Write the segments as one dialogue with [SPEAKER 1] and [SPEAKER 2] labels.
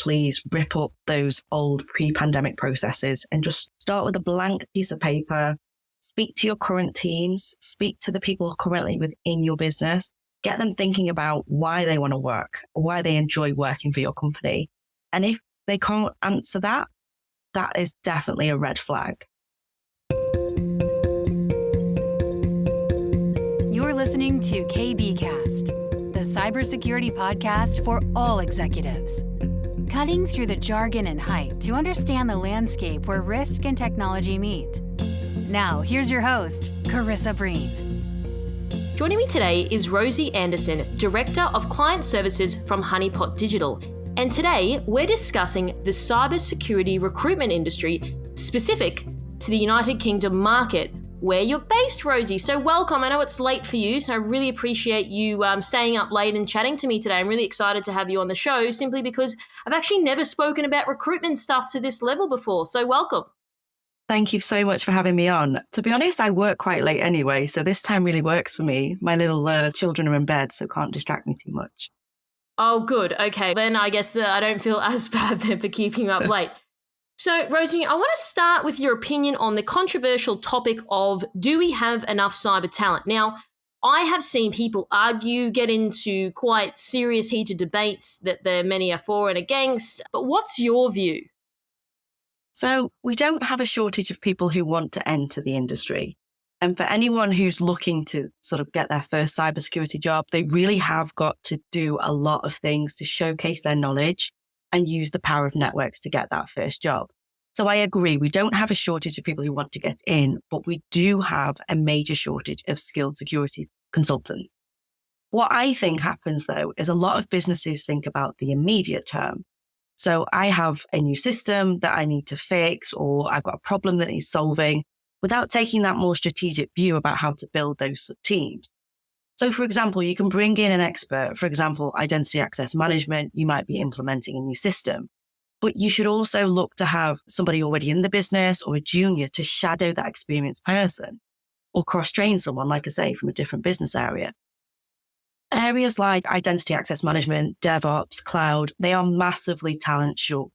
[SPEAKER 1] please rip up those old pre-pandemic processes and just start with a blank piece of paper. Speak to your current teams, speak to the people currently within your business, get them thinking about why they want to work, why they enjoy working for your company. And if they can't answer that, that is definitely a red flag.
[SPEAKER 2] You're listening to KBcast, the cybersecurity podcast for all executives. Cutting through the jargon and hype to understand the landscape where risk and technology meet. Now, here's your host, Carissa Breen.
[SPEAKER 3] Joining me today is Rosie Anderson, Director of Client Services from Honeypot Digital. And today, we're discussing the cybersecurity recruitment industry specific to the United Kingdom market, where you're based, Rosie. So welcome. I know it's late for you, so I really appreciate you staying up late and chatting to me today. I'm really excited to have you on the show simply because I've actually never spoken about recruitment stuff to this level before. So welcome.
[SPEAKER 1] Thank you so much for having me on. To be honest, I work quite late anyway, so this time really works for me. My little children are in bed, so can't distract me too much.
[SPEAKER 3] Oh, good. Okay, then I guess that I don't feel as bad then for keeping you up late. So, Rosie, I want to start with your opinion on the controversial topic of, do we have enough cyber talent? Now, I have seen people argue, get into quite serious, heated debates that many are for and against, but what's your view?
[SPEAKER 1] So we don't have a shortage of people who want to enter the industry. And for anyone who's looking to sort of get their first cybersecurity job, they really have got to do a lot of things to showcase their knowledge and use the power of networks to get that first job. So I agree, we don't have a shortage of people who want to get in, but we do have a major shortage of skilled security consultants. What I think happens though, is a lot of businesses think about the immediate term. So I have a new system that I need to fix, or I've got a problem that needs solving, without taking that more strategic view about how to build those teams. So for example, you can bring in an expert, for example, identity access management, you might be implementing a new system, but you should also look to have somebody already in the business or a junior to shadow that experienced person or cross-train someone, like I say, from a different business area. Areas like identity access management, DevOps, cloud, they are massively talent short.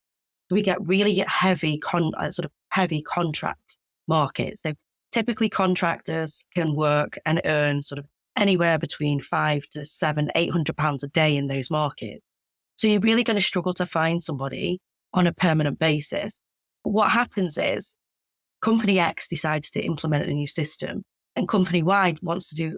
[SPEAKER 1] We get really heavy contract markets. So typically contractors can work and earn sort of anywhere between £500 to £800 a day in those markets. So you're really going to struggle to find somebody on a permanent basis. But what happens is company X decides to implement a new system and company Y wants to do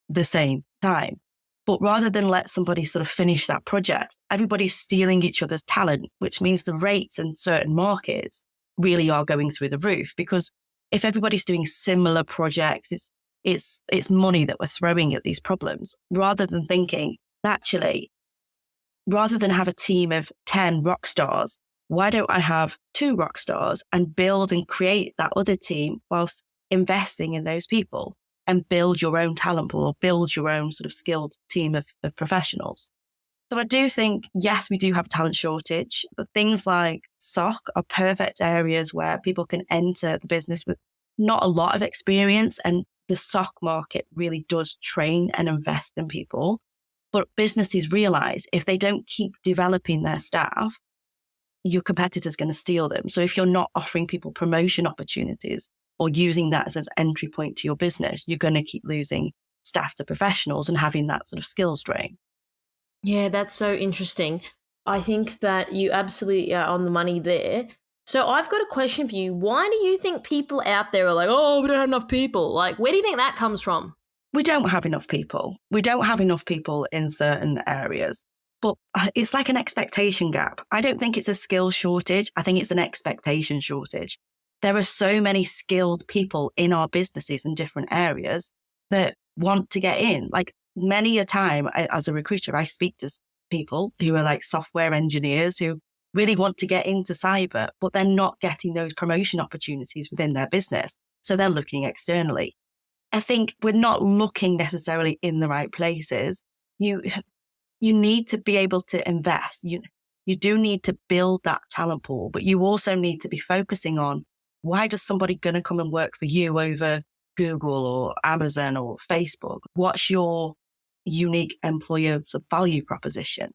[SPEAKER 1] the same time. But rather than let somebody sort of finish that project, everybody's stealing each other's talent, which means the rates in certain markets really are going through the roof. Because if everybody's doing similar projects, it's money that we're throwing at these problems, rather than thinking, actually, rather than have a team of 10 rock stars, why don't I have 2 rock stars and build and create that other team whilst investing in those people? And build your own talent pool, or build your own sort of skilled team of professionals. So I do think, yes, we do have a talent shortage, but things like SOC are perfect areas where people can enter the business with not a lot of experience. And the SOC market really does train and invest in people. But businesses realize if they don't keep developing their staff, your competitor's going to steal them. So if you're not offering people promotion opportunities, or using that as an entry point to your business, you're going to keep losing staff to professionals and having that sort of skills drain.
[SPEAKER 3] Yeah, that's so interesting. I think that you absolutely are on the money there. So I've got a question for you. Why do you think people out there are like, oh, we don't have enough people? Like, where do you think that comes from?
[SPEAKER 1] We don't have enough people. We don't have enough people in certain areas. But it's like an expectation gap. I don't think it's a skill shortage. I think it's an expectation shortage. There are so many skilled people in our businesses in different areas that want to get in. Like many a time as a recruiter, I speak to people who are like software engineers who really want to get into cyber, but they're not getting those promotion opportunities within their business. So they're looking externally. I think we're not looking necessarily in the right places. You need to be able to invest. You do need to build that talent pool, but you also need to be focusing on, why does somebody going to come and work for you over Google or Amazon or Facebook? What's your unique employer value proposition?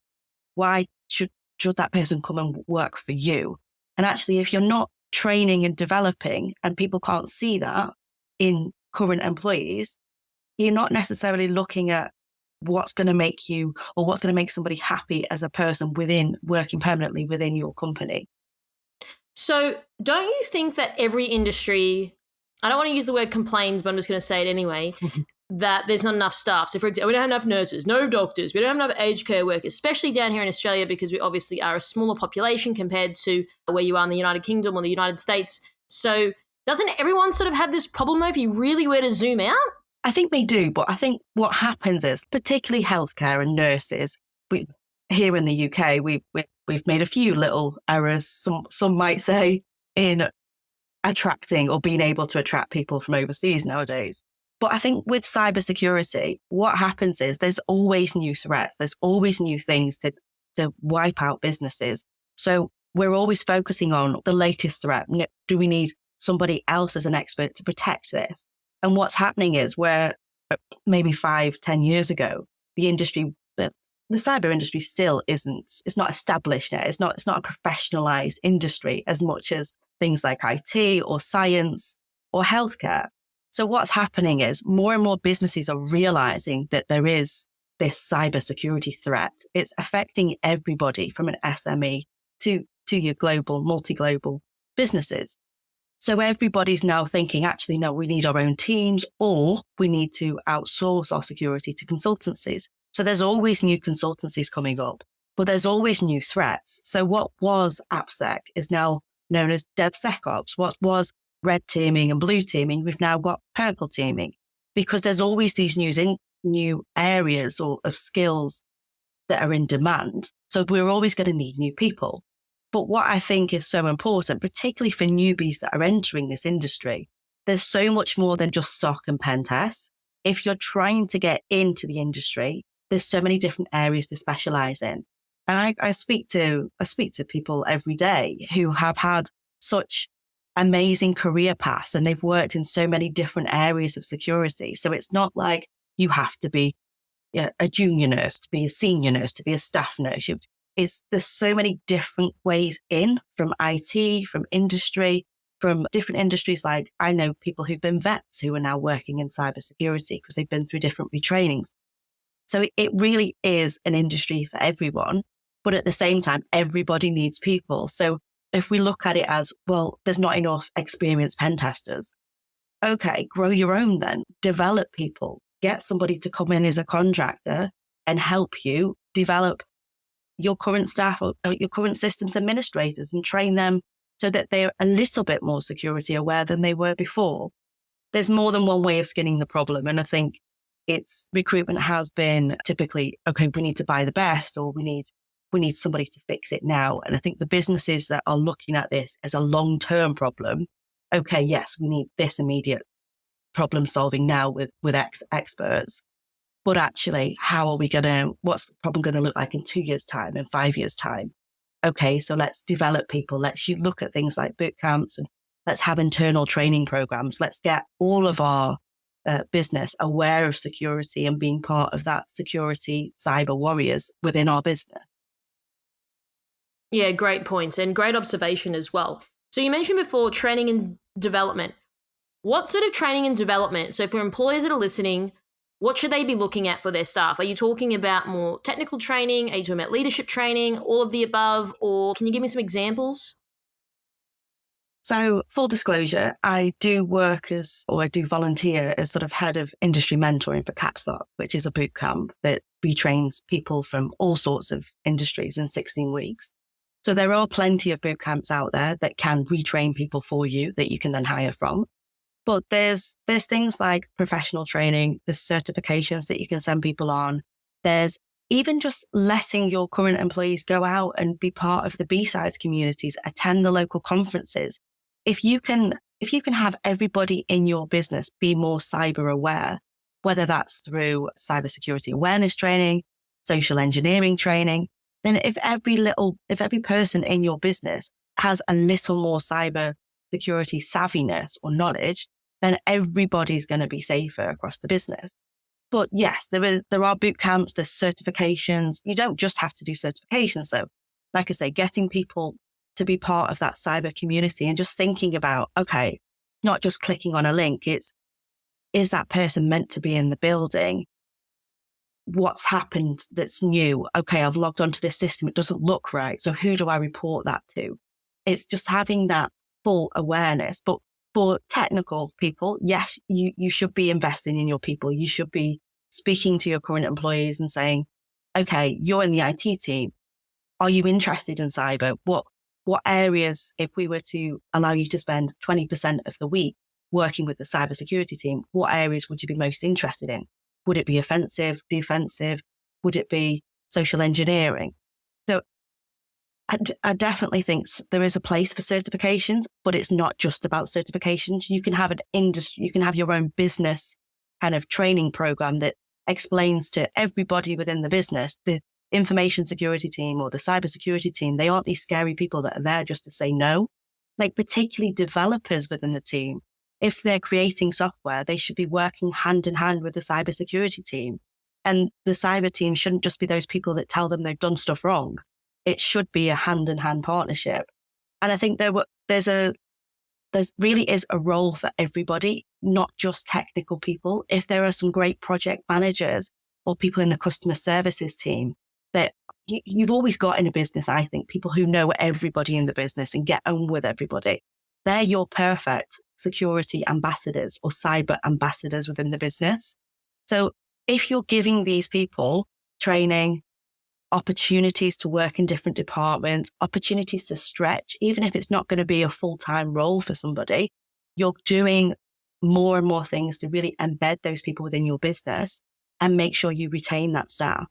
[SPEAKER 1] Why should should that person come and work for you? And actually, if you're not training and developing and people can't see that in current employees, you're not necessarily looking at what's going to make you or what's going to make somebody happy as a person within working permanently within your company.
[SPEAKER 3] So don't you think that every industry, I don't want to use the word complains, but I'm just going to say it anyway, that there's not enough staff. So for example, we don't have enough nurses, no doctors, we don't have enough aged care workers, especially down here in Australia, because we obviously are a smaller population compared to where you are in the United Kingdom or the United States. So doesn't everyone sort of have this problem though, if you really were to zoom out?
[SPEAKER 1] I think they do, but I think what happens is, particularly healthcare and nurses, here in the UK, we've made a few little errors, some might say, in attracting or being able to attract people from overseas nowadays. But I think with cybersecurity, what happens is there's always new threats. There's always new things to wipe out businesses. So we're always focusing on the latest threat. Do we need somebody else as an expert to protect this? And what's happening is where maybe 5-10 years ago, the cyber industry still it's not established yet. It's not a professionalized industry as much as things like IT or science or healthcare. So what's happening is more and more businesses are realizing that there is this cybersecurity threat. It's affecting everybody from an SME to your global, multi-global businesses. So everybody's now thinking, actually, no, we need our own teams or we need to outsource our security to consultancies. So there's always new consultancies coming up, but there's always new threats. So what was AppSec is now known as DevSecOps. What was red teaming and blue teaming, we've now got purple teaming, because there's always these new areas of skills that are in demand. So we're always going to need new people. But what I think is so important, particularly for newbies that are entering this industry, there's so much more than just SOC and pen tests. If you're trying to get into the industry, there's so many different areas to specialize in. And I speak to people every day who have had such amazing career paths and they've worked in so many different areas of security. So it's not like you have to be a junior nurse, to be a senior nurse, to be a staff nurse. There's so many different ways in, from IT, from industry, from different industries. Like I know people who've been vets who are now working in cybersecurity because they've been through different retrainings. So it really is an industry for everyone. But at the same time, everybody needs people. So if we look at it as, well, there's not enough experienced pen testers. Okay, grow your own then. Develop people. Get somebody to come in as a contractor and help you develop your current staff or your current systems administrators and train them so that they're a little bit more security aware than they were before. There's more than one way of skinning the problem. And I think recruitment has been typically, okay, we need to buy the best, or we need somebody to fix it now. And I think the businesses that are looking at this as a long-term problem, okay, yes, we need this immediate problem solving now with experts. But actually, what's the problem going to look like in 2 years' time, in 5 years' time? Okay, so let's develop people. Let's look at things like boot camps and let's have internal training programs. Let's get all of our business aware of security and being part of that security cyber warriors within our business.
[SPEAKER 3] Yeah, great points and great observation as well. So you mentioned before training and development. What sort of training and development? So for employers that are listening, what should they be looking at for their staff? Are you talking about more technical training? Are you talking about leadership training, all of the above? Or can you give me some examples?
[SPEAKER 1] So full disclosure, I do volunteer as sort of head of industry mentoring for CAPSLOC, which is a boot camp that retrains people from all sorts of industries in 16 weeks. So there are plenty of boot camps out there that can retrain people for you that you can then hire from. But there's things like professional training, there's certifications that you can send people on. There's even just letting your current employees go out and be part of the B-sides communities, attend the local conferences. If you can have everybody in your business be more cyber aware, whether that's through cybersecurity awareness training, social engineering training, then if every person in your business has a little more cyber security savviness or knowledge, then everybody's going to be safer across the business. But yes, there are boot camps, there's certifications. You don't just have to do certifications though. like I say, getting people to be part of that cyber community and just thinking about, okay, not just clicking on a link. Is that person meant to be in the building? What's happened that's new? Okay, I've logged onto this system. It doesn't look right. So who do I report that to? It's just having that full awareness. But for technical people, yes, you should be investing in your people. You should be speaking to your current employees and saying, okay, you're in the IT team. Are you interested in cyber? What areas, if we were to allow you to spend 20% of the week working with the cybersecurity team, what areas would you be most interested in? Would it be offensive, defensive? Would it be social engineering? So I definitely think there is a place for certifications, but it's not just about certifications. You can have an industry, you can have your own business kind of training program that explains to everybody within the business, the information security team or the cybersecurity team, they aren't these scary people that are there just to say no. Like particularly developers within the team, if they're creating software, they should be working hand in hand with the cybersecurity team. And the cyber team shouldn't just be those people that tell them they've done stuff wrong. It should be a hand in hand partnership. And I think there's really is a role for everybody, not just technical people. If there are some great project managers or people in the customer services team that you've always got in a business, I think, people who know everybody in the business and get on with everybody. They're your perfect security ambassadors or cyber ambassadors within the business. So if you're giving these people training, opportunities to work in different departments, opportunities to stretch, even if it's not going to be a full-time role for somebody, you're doing more and more things to really embed those people within your business and make sure you retain that staff.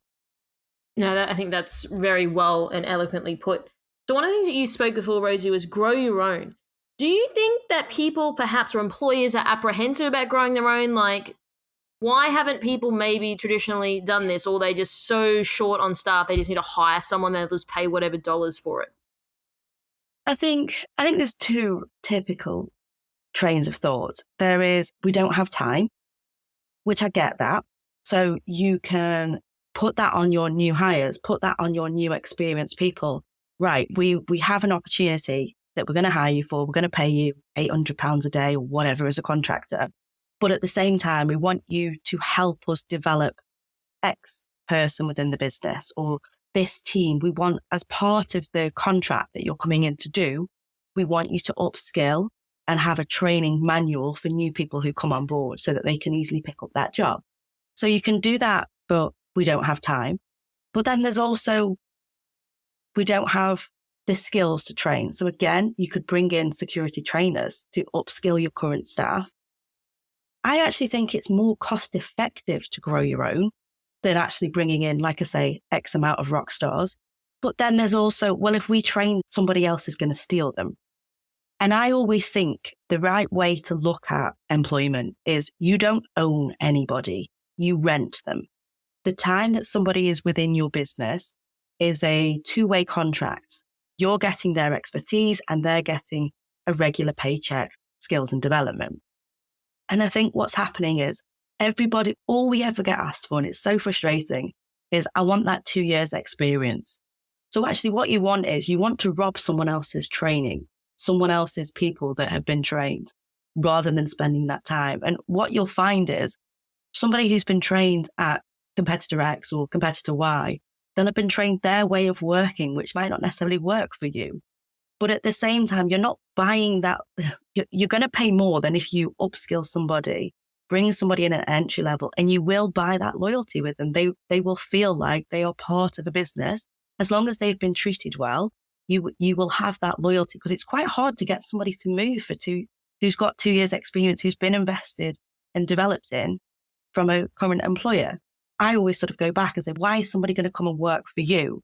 [SPEAKER 3] No, I think that's very well and eloquently put. So one of the things that you spoke before, Rosie, was grow your own. Do you think that people perhaps or employers are apprehensive about growing their own? Like, why haven't people maybe traditionally done this, or they just so short on staff they just need to hire someone and just pay whatever dollars for it?
[SPEAKER 1] I think there's two typical trains of thought. There is, we don't have time, which I get that. So you can put that on your new hires, put that on your new experienced people. Right, we have an opportunity that we're going to hire you for. We're going to pay you £800 a day or whatever as a contractor. But at the same time, we want you to help us develop X person within the business or this team. We want, as part of the contract that you're coming in to do, we want you to upskill and have a training manual for new people who come on board so that they can easily pick up that job. So you can do that, but we don't have time. But then there's also, we don't have the skills to train. So again, you could bring in security trainers to upskill your current staff. I actually think it's more cost effective to grow your own than actually bringing in, like I say, X amount of rock stars. But then there's also, well, if we train, somebody else is going to steal them. And I always think the right way to look at employment is you don't own anybody, you rent them. The time that somebody is within your business is a two-way contract. You're getting their expertise and they're getting a regular paycheck, skills and development. And I think what's happening is everybody, all we ever get asked for, and it's so frustrating, is I want that 2 years experience. So actually what you want is you want to rob someone else's training, someone else's people that have been trained, rather than spending that time. And what you'll find is somebody who's been trained at competitor X or competitor Y, they'll have been trained their way of working, which might not necessarily work for you. But at the same time, you're not buying that. You're going to pay more than if you upskill somebody, bring somebody in at entry level, and you will buy that loyalty with them. They will feel like they are part of a business. As long as they've been treated well, you will have that loyalty, because it's quite hard to get somebody to move who's got 2 years experience, who's been invested and developed in from a current employer. I always sort of go back and say, why is somebody going to come and work for you?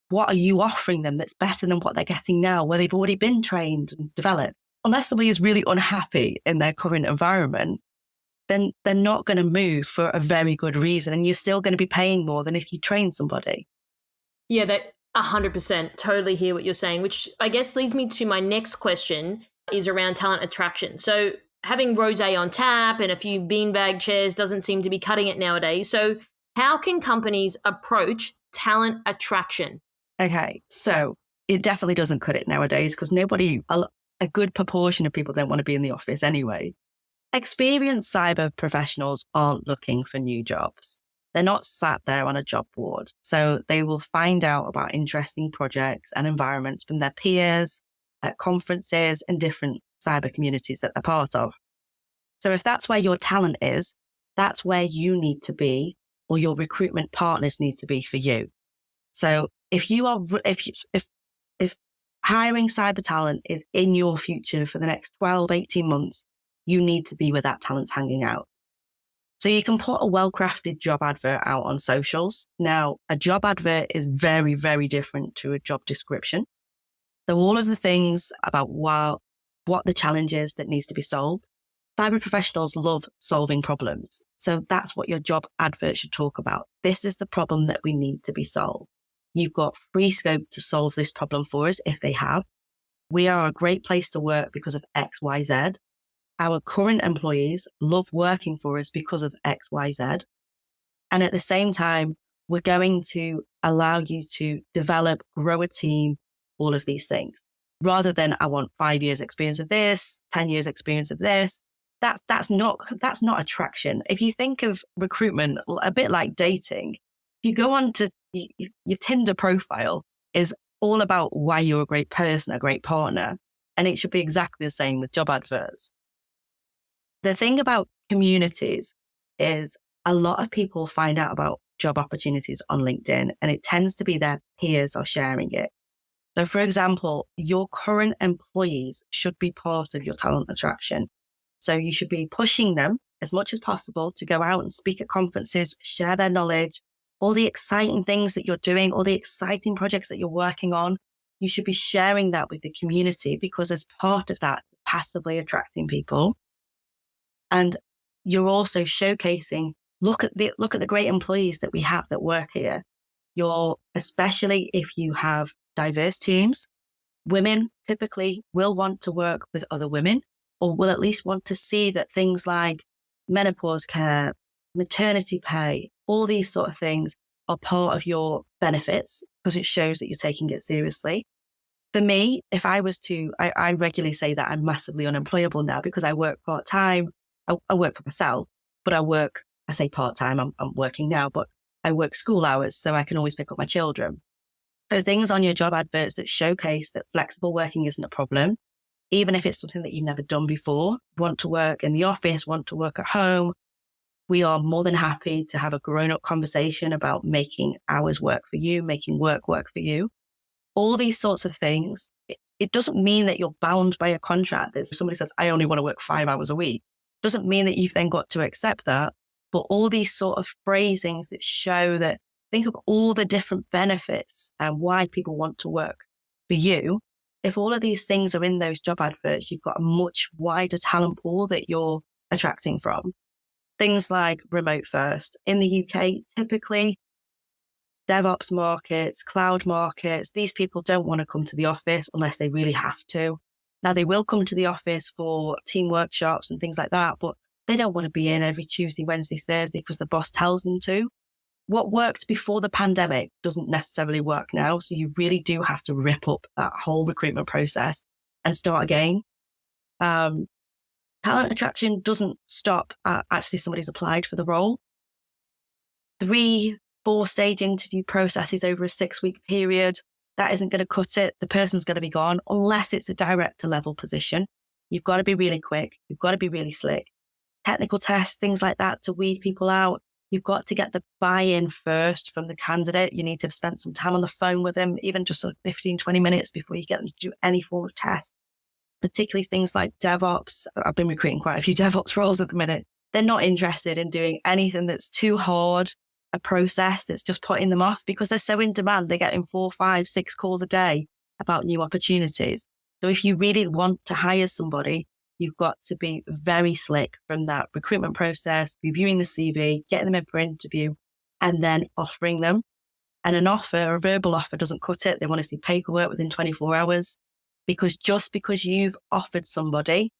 [SPEAKER 1] What are you offering them that's better than what they're getting now, where they've already been trained and developed? Unless somebody is really unhappy in their current environment, then they're not going to move for a very good reason. And you're still going to be paying more than if you train somebody.
[SPEAKER 3] Yeah, that 100%. Totally hear what you're saying, which I guess leads me to my next question is around talent attraction. So having Rosé on tap and a few beanbag chairs doesn't seem to be cutting it nowadays. So how can companies approach talent attraction?
[SPEAKER 1] Okay, so it definitely doesn't cut it nowadays because a good proportion of people don't want to be in the office anyway. Experienced cyber professionals aren't looking for new jobs. They're not sat there on a job board. So they will find out about interesting projects and environments from their peers at conferences and different cyber communities that they're part of. So if that's where your talent is, that's where you need to be, or your recruitment partners need to be for you. So if hiring cyber talent is in your future for the next 12, 18 months, you need to be where that talent's hanging out. So you can put a well-crafted job advert out on socials. Now, a job advert is very, very different to a job description. So all of the things about what the challenge is that needs to be solved, cyber professionals love solving problems. So that's what your job advert should talk about. This is the problem that we need to be solved. You've got free scope to solve this problem for us if they have. We are a great place to work because of X, Y, Z. Our current employees love working for us because of X, Y, Z. And at the same time, we're going to allow you to develop, grow a team, all of these things. Rather than I want 5 years experience of this, 10 years experience of this. That's not attraction. If you think of recruitment a bit like dating, if you go on to your Tinder profile is all about why you're a great person, a great partner. And it should be exactly the same with job adverts. The thing about communities is a lot of people find out about job opportunities on LinkedIn, and it tends to be their peers are sharing it. So for example, your current employees should be part of your talent attraction. So you should be pushing them as much as possible to go out and speak at conferences, share their knowledge, all the exciting things that you're doing, all the exciting projects that you're working on. You should be sharing that with the community because as part of that, passively attracting people. And you're also showcasing, look at the great employees that we have that work here. Especially if you have diverse teams, women typically will want to work with other women or will at least want to see that things like menopause care, maternity pay, all these sort of things are part of your benefits because it shows that you're taking it seriously. For me, if I was to, I regularly say that I'm massively unemployable now because I work part-time. I work for myself, but I say part-time, I'm working now, but I work school hours so I can always pick up my children. So things on your job adverts that showcase that flexible working isn't a problem, even if it's something that you've never done before, want to work in the office, want to work at home. We are more than happy to have a grown-up conversation about making hours work for you, making work for you. All these sorts of things. It doesn't mean that you're bound by a contract. If somebody says, I only want to work 5 hours a week, doesn't mean that you've then got to accept that. But all these sort of phrasings that show that, think of all the different benefits and why people want to work for you. If all of these things are in those job adverts, you've got a much wider talent pool that you're attracting from. Things like remote first. In the UK, typically, DevOps markets, cloud markets, these people don't want to come to the office unless they really have to. Now, they will come to the office for team workshops and things like that, but they don't want to be in every Tuesday, Wednesday, Thursday because the boss tells them to. What worked before the pandemic doesn't necessarily work now. So you really do have to rip up that whole recruitment process and start again. Talent attraction doesn't stop at actually somebody's applied for the role. 3-4 stage interview processes over a 6-week period. That isn't going to cut it. The person's going to be gone unless it's a director level position. You've got to be really quick. You've got to be really slick. Technical tests, things like that to weed people out. You've got to get the buy-in first from the candidate. You need to have spent some time on the phone with them, even just 15, 20 minutes before you get them to do any form of test. Particularly things like DevOps. I've been recruiting quite a few DevOps roles at the minute. They're not interested in doing anything that's too hard, a process that's just putting them off because they're so in demand. They're getting 4, 5, 6 calls a day about new opportunities. So if you really want to hire somebody, you've got to be very slick from that recruitment process, reviewing the CV, getting them in for an interview, and then offering them. And an offer, a verbal offer, doesn't cut it. They want to see paperwork within 24 hours. Because just because you've offered somebody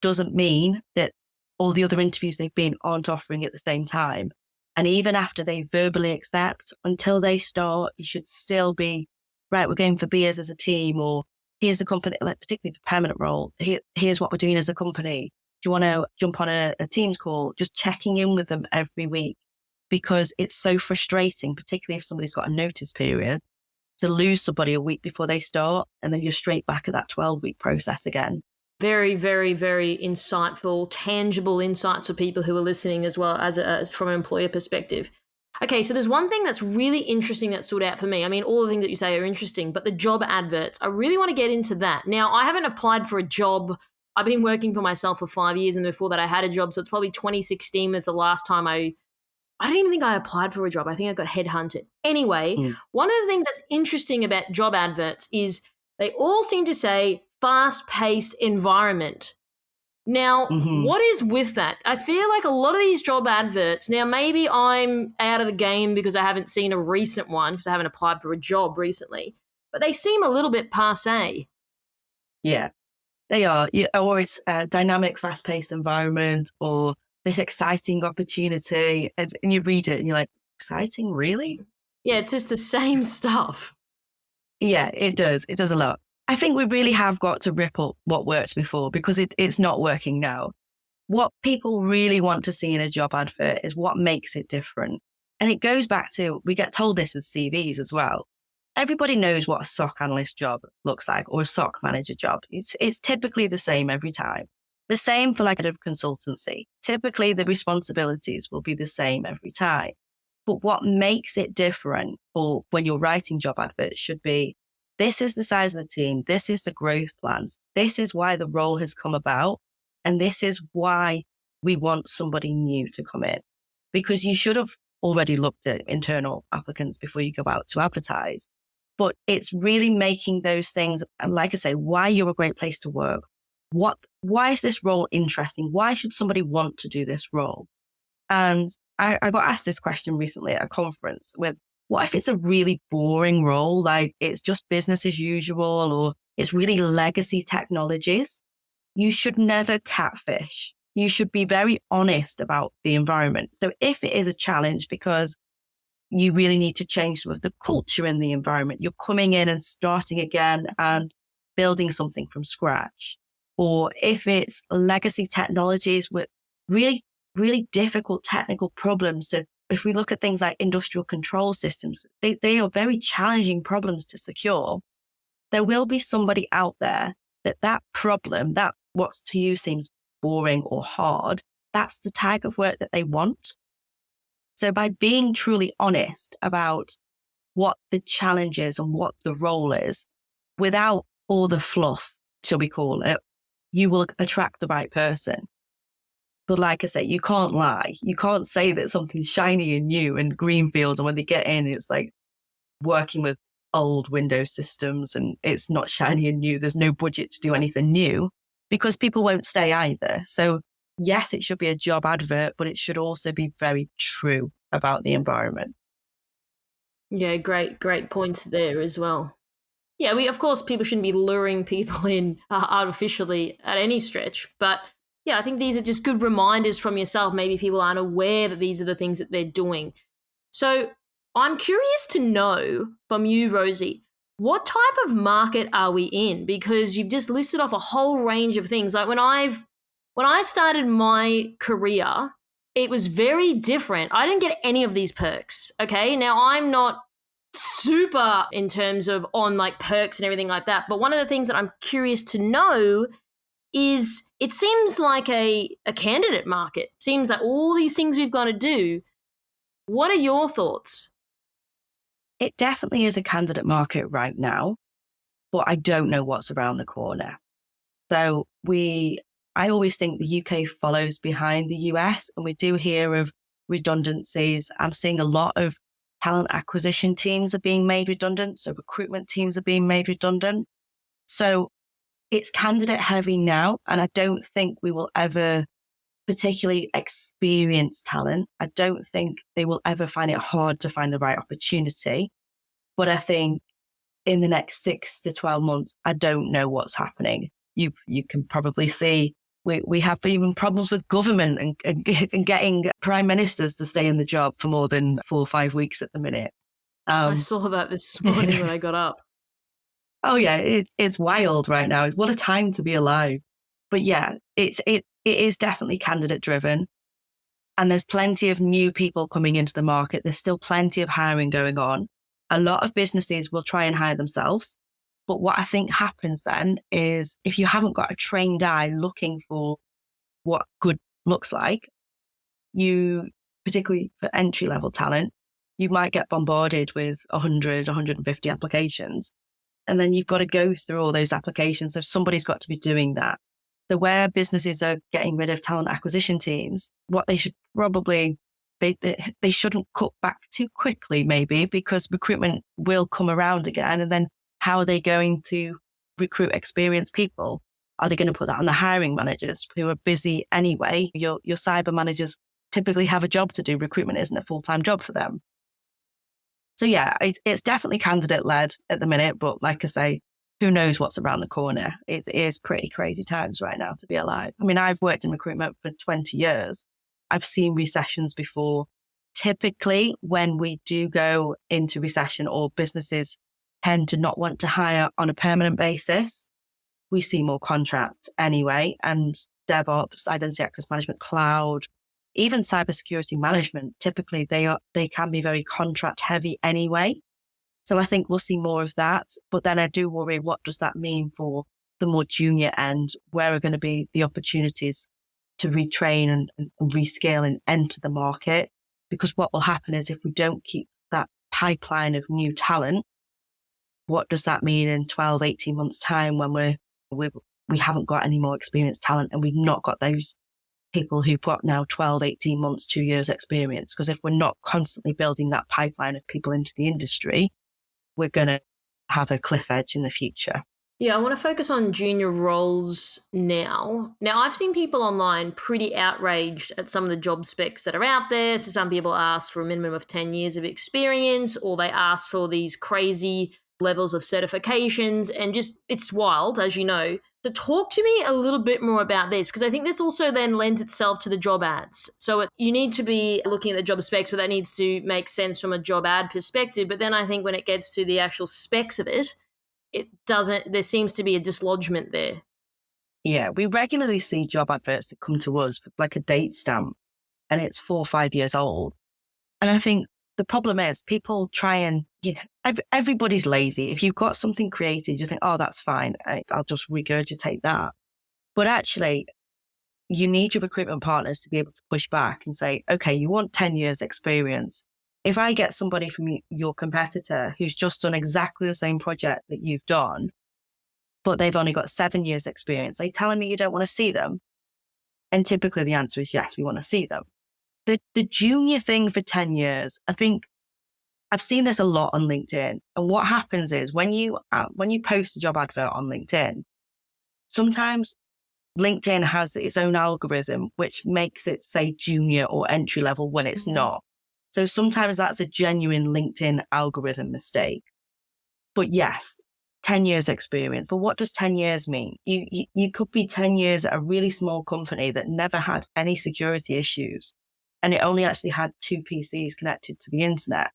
[SPEAKER 1] doesn't mean that all the other interviews they've been aren't offering at the same time. And even after they verbally accept, until they start, you should still be right, we're going for beers as a team, or here's the company, like particularly for permanent role, here's what we're doing as a company. Do you want to jump on a Teams call? Just checking in with them every week, because it's so frustrating, particularly if somebody's got a notice period, to lose somebody a week before they start, and then you're straight back at that 12-week process again.
[SPEAKER 3] Very, very, very insightful, tangible insights for people who are listening as well as from an employer perspective. Okay, so there's one thing that's really interesting that stood out for me. I mean, all the things that you say are interesting, but the job adverts, I really want to get into that. Now, I haven't applied for a job. I've been working for myself for 5 years, and before that I had a job. So it's probably 2016 was the last time I didn't even think I applied for a job. I think I got headhunted. Anyway, One of the things that's interesting about job adverts is they all seem to say fast-paced environment. Now, what is with that? I feel like a lot of these job adverts, now maybe I'm out of the game because I haven't seen a recent one because I haven't applied for a job recently, but they seem a little bit passé.
[SPEAKER 1] Yeah, they are. Or it's a dynamic, fast-paced environment, or this exciting opportunity. And you read it and you're like, exciting, really?
[SPEAKER 3] Yeah, it's just the same stuff.
[SPEAKER 1] Yeah, it does. It does a lot. I think we really have got to rip up what worked before, because it's not working now. What people really want to see in a job advert is what makes it different. And it goes back to, we get told this with CVs as well. Everybody knows what a SOC analyst job looks like, or a SOC manager job. It's typically the same every time. The same for like a consultancy. Typically the responsibilities will be the same every time. But what makes it different, or when you're writing job adverts, should be, this is the size of the team. This is the growth plans. This is why the role has come about. And this is why we want somebody new to come in. Because you should have already looked at internal applicants before you go out to advertise. But it's really making those things, and like I say, why you're a great place to work. Why is this role interesting? Why should somebody want to do this role? And I got asked this question recently at a conference with, what if it's a really boring role? Like it's just business as usual, or it's really legacy technologies. You should never catfish. You should be very honest about the environment. So if it is a challenge because you really need to change some of the culture in the environment, you're coming in and starting again and building something from scratch. Or if it's legacy technologies with really, really difficult technical problems to, if we look at things like industrial control systems, they are very challenging problems to secure. There will be somebody out there that problem, that what to you seems boring or hard, that's the type of work that they want. So by being truly honest about what the challenge is and what the role is, without all the fluff, shall we call it, you will attract the right person. But like I say, you can't lie. You can't say that something's shiny and new and greenfield, and when they get in, it's like working with old Windows systems and it's not shiny and new. There's no budget to do anything new, because people won't stay either. So yes, it should be a job advert, but it should also be very true about the environment.
[SPEAKER 3] Yeah, great points there as well. Yeah, of course, people shouldn't be luring people in artificially at any stretch, but yeah, I think these are just good reminders from yourself. Maybe people aren't aware that these are the things that they're doing. So I'm curious to know from you, Rosie, what type of market are we in? Because you've just listed off a whole range of things. Like when I started my career, it was very different. I didn't get any of these perks. Okay, now I'm not super in terms of on like perks and everything like that. But one of the things that I'm curious to know is, it seems like a candidate market. Seems like all these things we've got to do. What are your thoughts?
[SPEAKER 1] It definitely is a candidate market right now, but I don't know what's around the corner. So I always think the UK follows behind the US, and we do hear of redundancies. I'm seeing a lot of talent acquisition teams are being made redundant. So recruitment teams are being made redundant. So it's candidate heavy now. And I don't think we will ever, particularly experienced talent, I don't think they will ever find it hard to find the right opportunity. But I think in the next 6 to 12 months, I don't know what's happening. You can probably see we have even problems with government and getting prime ministers to stay in the job for more than 4 or 5 weeks at the minute.
[SPEAKER 3] I saw that this morning when I got up.
[SPEAKER 1] Oh yeah, it's wild right now. What a time to be alive. But yeah, it is definitely candidate driven. And there's plenty of new people coming into the market. There's still plenty of hiring going on. A lot of businesses will try and hire themselves. But what I think happens then is if you haven't got a trained eye looking for what good looks like, you, particularly for entry level talent, you might get bombarded with 100, 150 applications. And then you've got to go through all those applications. So somebody's got to be doing that. So where businesses are getting rid of talent acquisition teams, what they should probably, they shouldn't cut back too quickly, maybe, because recruitment will come around again. And then how are they going to recruit experienced people? Are they going to put that on the hiring managers who are busy anyway? Your cyber managers typically have a job to do. Recruitment isn't a full-time job for them. So yeah, it's definitely candidate led at the minute, but like I say, who knows what's around the corner? It is pretty crazy times right now to be alive. I mean, I've worked in recruitment for 20 years. I've seen recessions before. Typically, when we do go into recession or businesses tend to not want to hire on a permanent basis, we see more contract anyway. And DevOps, identity access management, cloud, even cybersecurity management, typically they can be very contract heavy anyway. So I think we'll see more of that. But then I do worry, what does that mean for the more junior end? Where are going to be the opportunities to retrain and rescale and enter the market? Because what will happen is if we don't keep that pipeline of new talent, what does that mean in 12, 18 months time when we haven't got any more experienced talent and we've not got those people who've got now 12, 18 months, 2 years experience? Because if we're not constantly building that pipeline of people into the industry, we're going to have a cliff edge in the future.
[SPEAKER 3] Yeah, I want to focus on junior roles now. Now, I've seen people online pretty outraged at some of the job specs that are out there. So some people ask for a minimum of 10 years of experience, or they ask for these crazy levels of certifications, and just, it's wild, as you know. So talk to me a little bit more about this, because I think this also then lends itself to the job ads. So you need to be looking at the job specs, but that needs to make sense from a job ad perspective. But then I think when it gets to the actual specs of it, there seems to be a dislodgement there.
[SPEAKER 1] Yeah, we regularly see job adverts that come to us with like a date stamp and it's 4 or 5 years old. And I think the problem is people try and, everybody's lazy. If you've got something created, you think, oh, that's fine. I'll just regurgitate that. But actually, you need your recruitment partners to be able to push back and say, okay, you want 10 years experience. If I get somebody from your competitor who's just done exactly the same project that you've done, but they've only got 7 years experience, are you telling me you don't want to see them? And typically the answer is yes, we want to see them. The junior thing for 10 years, I think I've seen this a lot on LinkedIn. And what happens is when you post a job advert on LinkedIn, sometimes LinkedIn has its own algorithm, which makes it say junior or entry level when it's not. So sometimes that's a genuine LinkedIn algorithm mistake. But yes, 10 years experience. But what does 10 years mean? You could be 10 years at a really small company that never had any security issues, and it only actually had 2 PCs connected to the internet.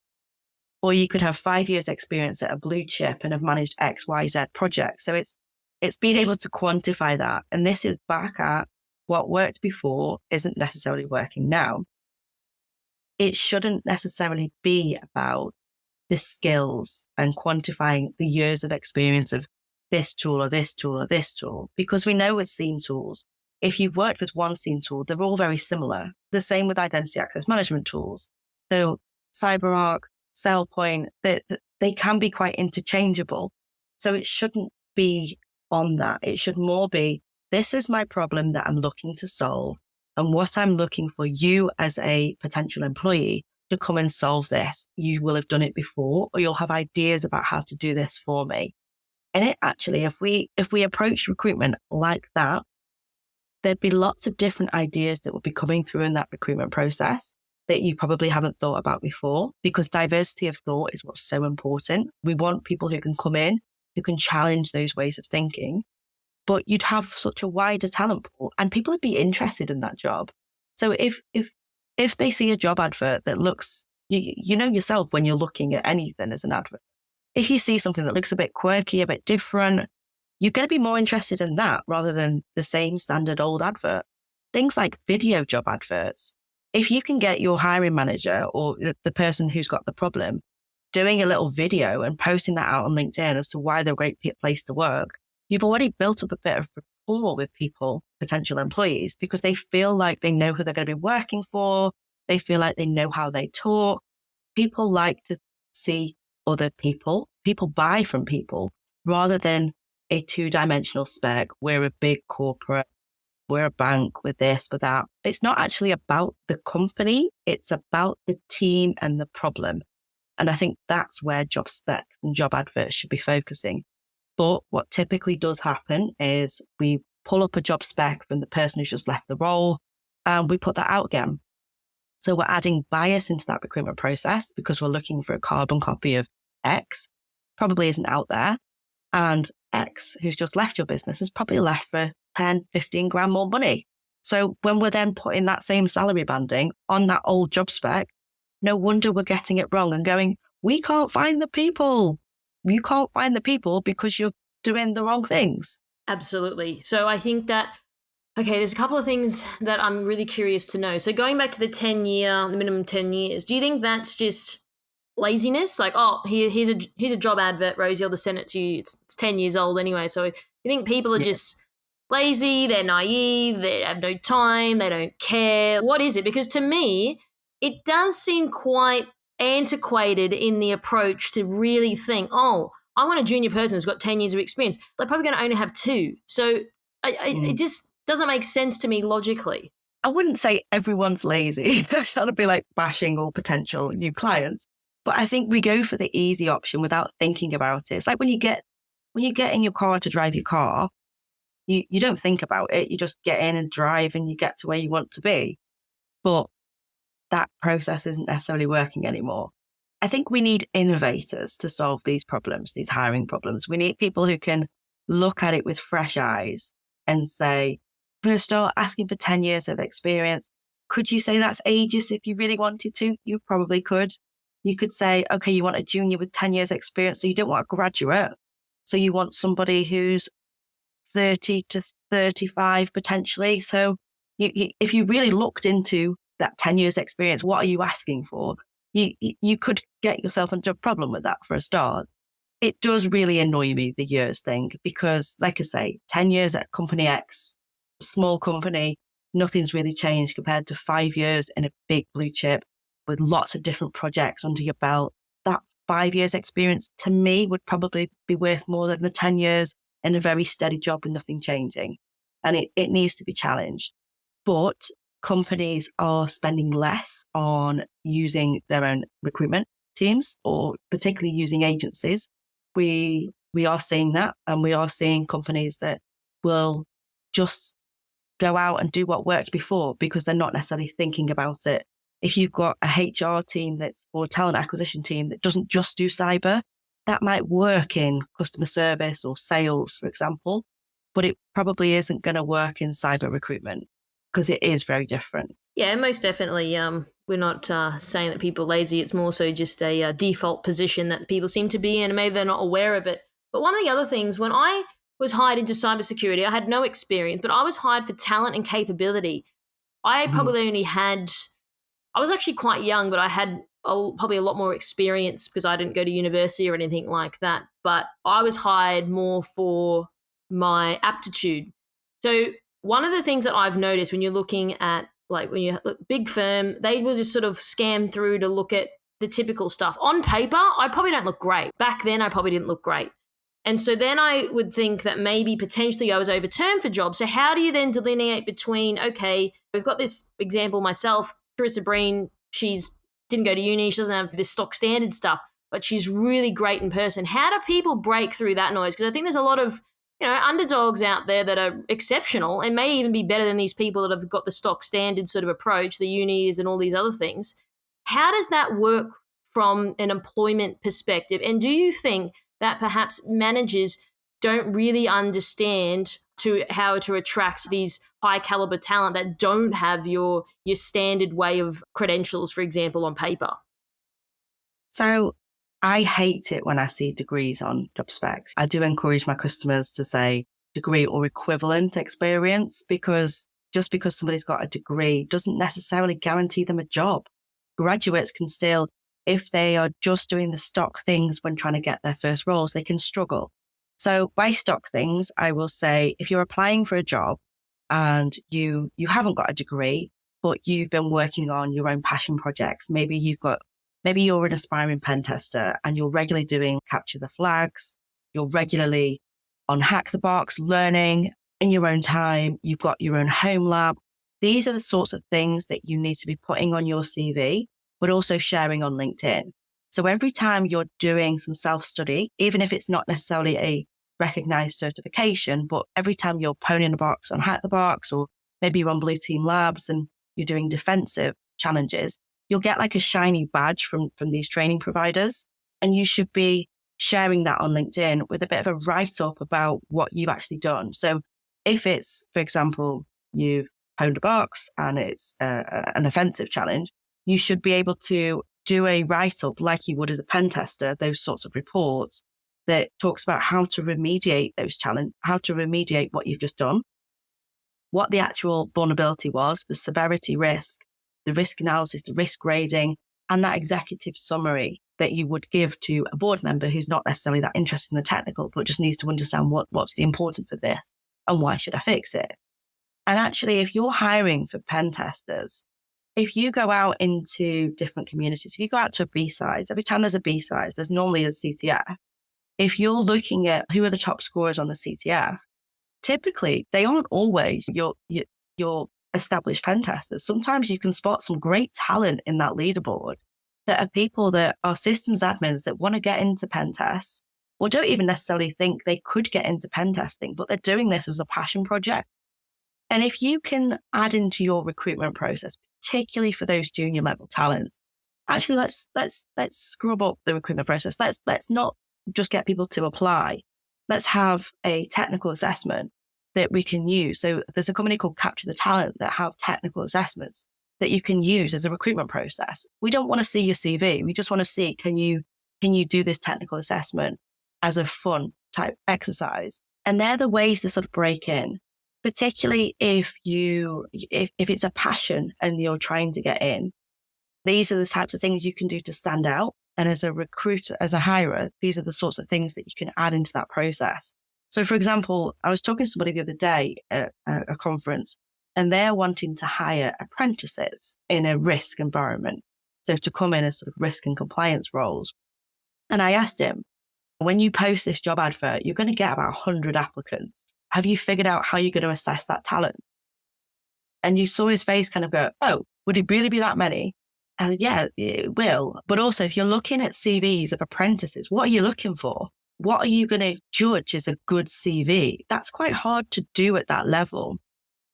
[SPEAKER 1] Or you could have 5 years experience at a blue chip and have managed X, Y, Z projects. So it's being able to quantify that. And this is back at what worked before isn't necessarily working now. It shouldn't necessarily be about the skills and quantifying the years of experience of this tool or this tool or this tool, because we know with SIEM tools, if you've worked with one SIEM tool, they're all very similar. The same with identity access management tools. So CyberArk, SailPoint, they can be quite interchangeable. So it shouldn't be on that. It should more be, this is my problem that I'm looking to solve, and what I'm looking for you as a potential employee to come and solve this. You will have done it before, or you'll have ideas about how to do this for me. And it actually, if we approach recruitment like that, there'd be lots of different ideas that would be coming through in that recruitment process that you probably haven't thought about before, because diversity of thought is what's so important. We want people who can come in, who can challenge those ways of thinking, but you'd have such a wider talent pool and people would be interested in that job. So if they see a job advert that looks, you know yourself when you're looking at anything as an advert, if you see something that looks a bit quirky, a bit different, you're going to be more interested in that rather than the same standard old advert. Things like video job adverts. If you can get your hiring manager or the person who's got the problem doing a little video and posting that out on LinkedIn as to why they're a great place to work, you've already built up a bit of rapport with people, potential employees, because they feel like they know who they're going to be working for. They feel like they know how they talk. People like to see other people. People buy from people rather than a two-dimensional spec. We're a big corporate. We're a bank with this, with that. It's not actually about the company. It's about the team and the problem. And I think that's where job specs and job adverts should be focusing. But what typically does happen is we pull up a job spec from the person who's just left the role and we put that out again. So we're adding bias into that recruitment process because we're looking for a carbon copy of X, probably isn't out there. And X, who's just left your business, is probably left for 10, 15 grand more money. So when we're then putting that same salary banding on that old job spec, no wonder we're getting it wrong and going, we can't find the people. You can't find the people because you're doing the wrong things.
[SPEAKER 3] Absolutely. So I think that, okay, there's a couple of things that I'm really curious to know. So going back to the minimum 10 years, do you think that's just laziness? Like, oh, here's a job advert, Rosie, I'll just send it to you. It's 10 years old anyway. So you think people are just lazy, they're naive, they have no time, they don't care? What is it? Because to me, it does seem quite antiquated in the approach to really think, oh, I want a junior person who's got 10 years of experience. They're probably going to only have 2. So it just doesn't make sense to me logically.
[SPEAKER 1] I wouldn't say everyone's lazy. That'd be like bashing all potential new clients. But I think we go for the easy option without thinking about it. It's like when you get in your car to drive your car, you don't think about it. You just get in and drive and you get to where you want to be. But that process isn't necessarily working anymore. I think we need innovators to solve these problems, these hiring problems. We need people who can look at it with fresh eyes and say, first of all, asking for 10 years of experience. Could you say that's ageist if you really wanted to? You probably could. You could say, okay, you want a junior with 10 years experience, so you don't want a graduate. So you want somebody who's 30 to 35 potentially. So if you really looked into that 10 years experience, what are you asking for? You could get yourself into a problem with that for a start. It does really annoy me, the years thing, because like I say, 10 years at company X, small company, nothing's really changed compared to 5 years in a big blue chip with lots of different projects under your belt. That 5 years experience to me would probably be worth more than the 10 years in a very steady job with nothing changing. And it needs to be challenged. But companies are spending less on using their own recruitment teams or particularly using agencies. We are seeing that, and we are seeing companies that will just go out and do what worked before because they're not necessarily thinking about it. If you've got a HR team or a talent acquisition team that doesn't just do cyber, that might work in customer service or sales, for example, but it probably isn't going to work in cyber recruitment because it is very different.
[SPEAKER 3] Yeah, most definitely. We're not saying that people are lazy. It's more so just a default position that people seem to be in, and maybe they're not aware of it. But one of the other things, when I was hired into cybersecurity, I had no experience, but I was hired for talent and capability. I probably I was actually quite young, but I had probably a lot more experience because I didn't go to university or anything like that. But I was hired more for my aptitude. So one of the things that I've noticed when you're looking at, like when you look big firm, they will just sort of scan through to look at the typical stuff. On paper, I probably don't look great. Back then, I probably didn't look great. And so then I would think that maybe potentially I was overturned for jobs. So how do you then delineate between, okay, we've got this example myself, Carissa Breen, she's didn't go to uni, she doesn't have this stock standard stuff, but she's really great in person. How do people break through that noise? Because I think there's a lot of underdogs out there that are exceptional and may even be better than these people that have got the stock standard sort of approach, the unis and all these other things. How does that work from an employment perspective? And do you think that perhaps managers don't really understand how to attract these high caliber talent that don't have your standard way of credentials, for example, on paper?
[SPEAKER 1] So I hate it when I see degrees on job specs. I do encourage my customers to say degree or equivalent experience, because just because somebody's got a degree doesn't necessarily guarantee them a job. Graduates can still, if they are just doing the stock things when trying to get their first roles, they can struggle. So by stock things, I will say, if you're applying for a job and you haven't got a degree, but you've been working on your own passion projects, maybe you're an aspiring pen tester and you're regularly doing capture the flags, you're regularly on Hack the Box, learning in your own time, you've got your own home lab. These are the sorts of things that you need to be putting on your CV, but also sharing on LinkedIn. So every time you're doing some self-study, even if it's not necessarily a recognized certification, but every time you're poning a box on Hack the Box, or maybe you're on Blue Team Labs and you're doing defensive challenges, you'll get like a shiny badge from these training providers. And you should be sharing that on LinkedIn with a bit of a write-up about what you've actually done. So if it's, for example, you've honed a box and it's an offensive challenge, you should be able to do a write-up like you would as a pen tester, those sorts of reports that talks about how to remediate those challenges, how to remediate what you've just done, what the actual vulnerability was, the severity risk, the risk analysis, the risk grading, and that executive summary that you would give to a board member who's not necessarily that interested in the technical, but just needs to understand what's the importance of this and why should I fix it. And actually, if you're hiring for pen testers, if you go out into different communities, if you go out to a B-sides, every time there's a B-sides, there's normally a CTF. If you're looking at who are the top scorers on the CTF, typically they aren't always your established pen testers. Sometimes you can spot some great talent in that leaderboard that are people that are systems admins that want to get into pen tests, or don't even necessarily think they could get into pen testing, but they're doing this as a passion project. And if you can add into your recruitment process, particularly for those junior level talents, actually let's scrub up the recruitment process. Let's not just get people to apply. Let's have a technical assessment that we can use. So there's a company called Capture the Talent that have technical assessments that you can use as a recruitment process. We don't want to see your CV. We just want to see, can you do this technical assessment as a fun type exercise? And they're the ways to sort of break in, particularly if it's a passion and you're trying to get in. These are the types of things you can do to stand out. And as a recruiter, as a hirer, these are the sorts of things that you can add into that process. So for example, I was talking to somebody the other day at a conference, and they're wanting to hire apprentices in a risk environment. So to come in as sort of risk and compliance roles. And I asked him, when you post this job advert, you're going to get about 100 applicants. Have you figured out how you're going to assess that talent? And you saw his face kind of go, oh, would it really be that many? And yeah, it will. But also, if you're looking at CVs of apprentices, what are you looking for? What are you going to judge as a good CV? That's quite hard to do at that level.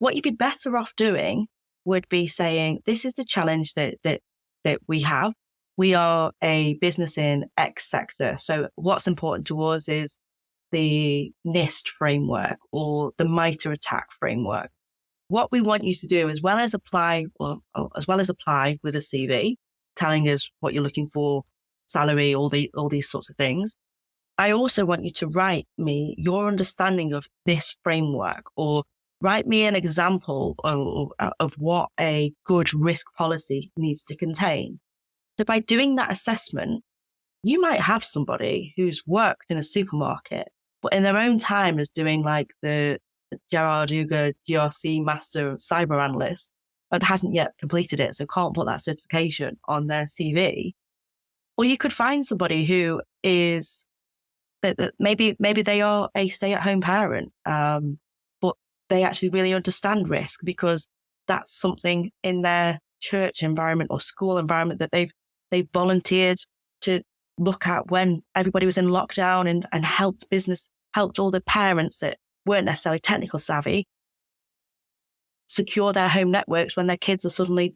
[SPEAKER 1] What you'd be better off doing would be saying, this is the challenge that we have. We are a business in X sector. So what's important to us is the NIST framework or the MITRE ATT&CK framework. What we want you to do, as well as apply with a CV, telling us what you're looking for, salary, all these sorts of things. I also want you to write me your understanding of this framework, or write me an example of what a good risk policy needs to contain. So by doing that assessment, you might have somebody who's worked in a supermarket, but in their own time is doing like the Gerard Uga GRC Master Cyber Analyst, but hasn't yet completed it, so can't put that certification on their CV. Or you could find somebody who is that maybe they are a stay-at-home parent, but they actually really understand risk because that's something in their church environment or school environment that they've volunteered to look at when everybody was in lockdown and helped all the parents that weren't necessarily technical savvy secure their home networks when their kids are suddenly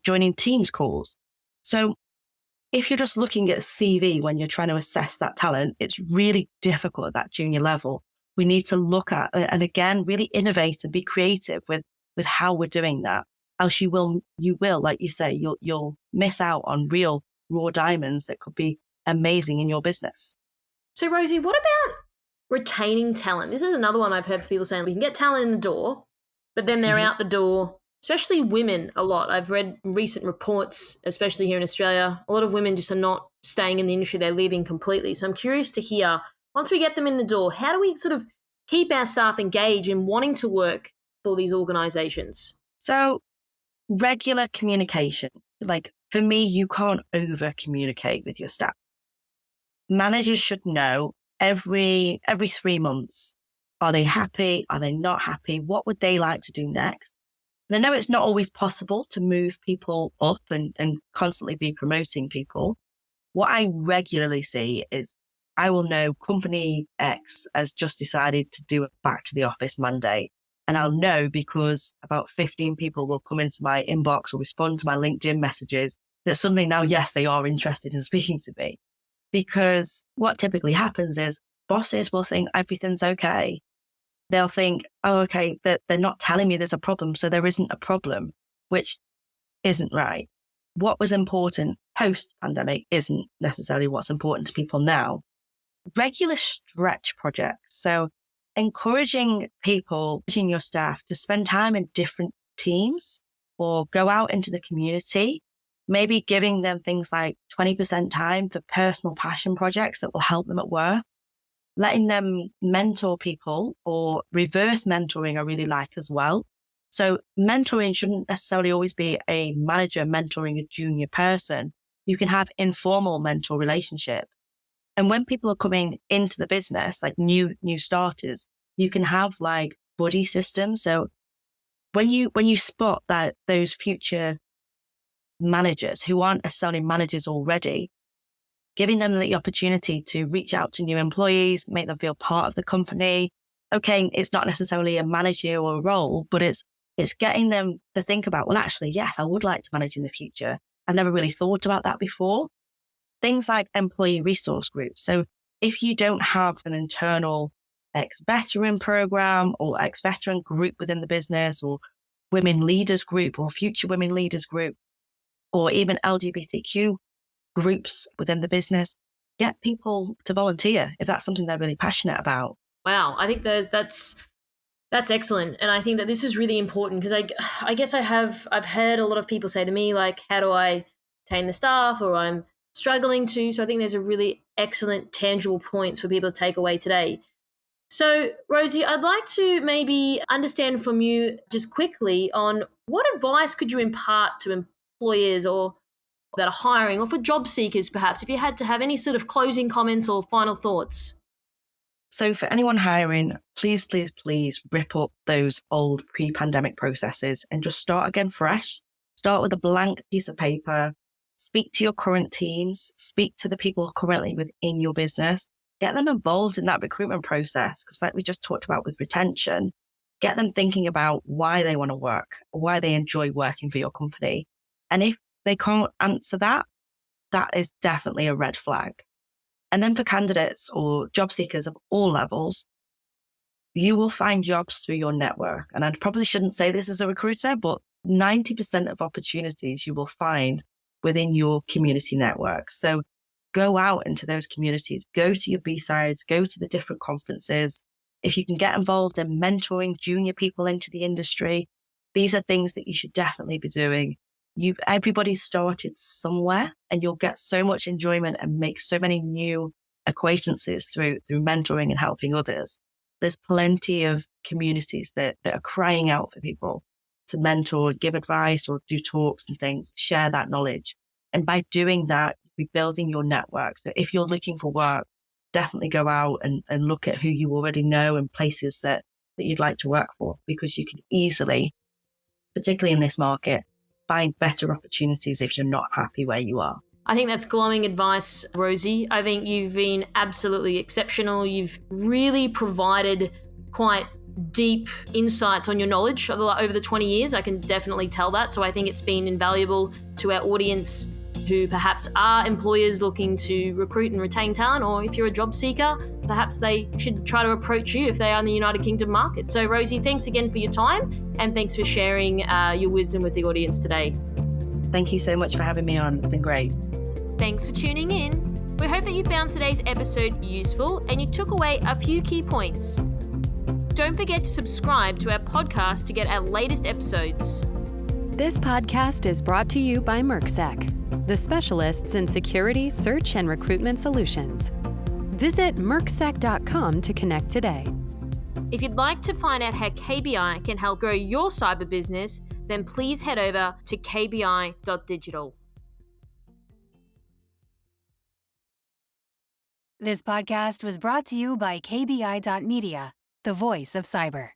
[SPEAKER 1] joining Teams calls. So if you're just looking at a CV when you're trying to assess that talent, it's really difficult at that junior level. We need to look at, and again, really innovate and be creative with how we're doing that. Else you will, like you say, you'll miss out on real raw diamonds that could be amazing in your business.
[SPEAKER 3] So, Rosie, what about retaining talent? This is another one I've heard people saying we can get talent in the door, but then they're out the door, especially women a lot. I've read recent reports, especially here in Australia, a lot of women just are not staying in the industry, they're leaving completely. So I'm curious to hear, once we get them in the door, how do we sort of keep our staff engaged and wanting to work for these organisations?
[SPEAKER 1] So regular communication. Like for me, you can't over communicate with your staff. Managers should know every 3 months, are they happy? Are they not happy? What would they like to do next? And I know it's not always possible to move people up and constantly be promoting people. What I regularly see is I will know company X has just decided to do a back to the office Monday. And I'll know because about 15 people will come into my inbox or respond to my LinkedIn messages that suddenly now, yes, they are interested in speaking to me. Because what typically happens is bosses will think everything's okay. They'll think, oh, okay, they're not telling me there's a problem, so there isn't a problem, which isn't right. What was important post-pandemic isn't necessarily what's important to people now. Regular stretch projects. So encouraging people, encouraging your staff to spend time in different teams or go out into the community, maybe giving them things like 20% time for personal passion projects that will help them at work, letting them mentor people or reverse mentoring I really like as well. So mentoring shouldn't necessarily always be a manager mentoring a junior person. You can have informal mentor relationships. And when people are coming into the business, like new starters, you can have like buddy systems. So when you spot that those future managers who aren't necessarily managers already, giving them the opportunity to reach out to new employees, make them feel part of the company. Okay, it's not necessarily a managerial role, but it's getting them to think about, well, actually, yes, I would like to manage in the future. I've never really thought about that before. Things like employee resource groups. So if you don't have an internal ex-veteran program or ex-veteran group within the business or women leaders group or future women leaders group, or even LGBTQ groups within the business, get people to volunteer if that's something they're really passionate about.
[SPEAKER 3] Wow, I think that's excellent. And I think that this is really important because I guess I've heard a lot of people say to me, like, how do I retain the staff, or I'm struggling to. So I think there's a really excellent tangible points for people to take away today. So Rosie, I'd like to maybe understand from you just quickly on what advice could you impart to employers or that are hiring, or for job seekers perhaps, if you had to have any sort of closing comments or final thoughts.
[SPEAKER 1] So for anyone hiring, please rip up those old pre-pandemic processes and just start again fresh. Start with a blank piece of paper, speak to your current teams, speak to the people currently within your business, get them involved in that recruitment process. Because like we just talked about with retention, get them thinking about why they want to work, why they enjoy working for your company. And if they can't answer that, that is definitely a red flag. And then for candidates or job seekers of all levels, you will find jobs through your network. And I probably shouldn't say this as a recruiter, but 90% of opportunities you will find within your community network. So go out into those communities, go to your B-sides, go to the different conferences. If you can get involved in mentoring junior people into the industry, these are things that you should definitely be doing. Everybody started somewhere, and you'll get so much enjoyment and make so many new acquaintances through mentoring and helping others. There's plenty of communities that are crying out for people to mentor, give advice, or do talks and things, share that knowledge. And by doing that, you'll be building your network. So if you're looking for work, definitely go out and look at who you already know and places that you'd like to work for, because you can easily, particularly in this market, find better opportunities if you're not happy where you are.
[SPEAKER 3] I think that's glowing advice, Rosie. I think you've been absolutely exceptional. You've really provided quite deep insights on your knowledge over the 20 years. I can definitely tell that. So I think it's been invaluable to our audience who perhaps are employers looking to recruit and retain talent, or if you're a job seeker, perhaps they should try to approach you if they are in the United Kingdom market. So Rosie, thanks again for your time, and thanks for sharing your wisdom with the audience today.
[SPEAKER 1] Thank you so much for having me on. It's been great.
[SPEAKER 3] Thanks for tuning in. We hope that you found today's episode useful and you took away a few key points. Don't forget to subscribe to our podcast to get our latest episodes.
[SPEAKER 4] This podcast is brought to you by MERCSEC, the specialists in security, search, and recruitment solutions. Visit mercsec.com to connect today.
[SPEAKER 3] If you'd like to find out how KBI can help grow your cyber business, then please head over to kbi.digital.
[SPEAKER 2] This podcast was brought to you by KBI.media, the voice of cyber.